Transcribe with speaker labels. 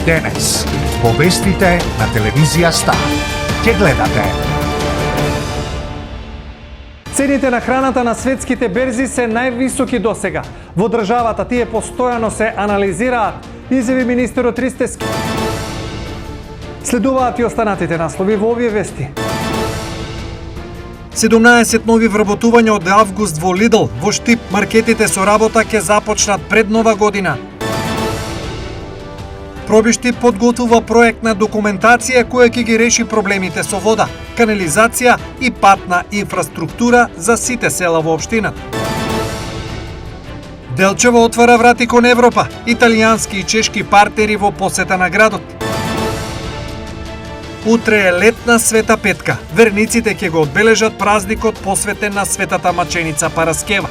Speaker 1: Денес, во вестите на телевизија Стар. Ќе гледате:
Speaker 2: цените на храната на светските берзи се највисоки досега. Во државата тие постојано се анализираат, изјави министерот Ристески. Следуваат и останатите наслови во овие вести.
Speaker 3: 17 нови вработувања од август во Лидл. Во Штип маркетите со работа ќе започнат пред Нова година. Пробиштип подготвува проектна документација која ќе ги реши проблемите со вода, канализација и патна инфраструктура за сите села во општината. Делчево отвара врати кон Европа, италијански и чешки партнери во посета на градот. Утре е летна Света Петка. Верниците ќе го одбележат празникот посветен на Светата маченица Параскева.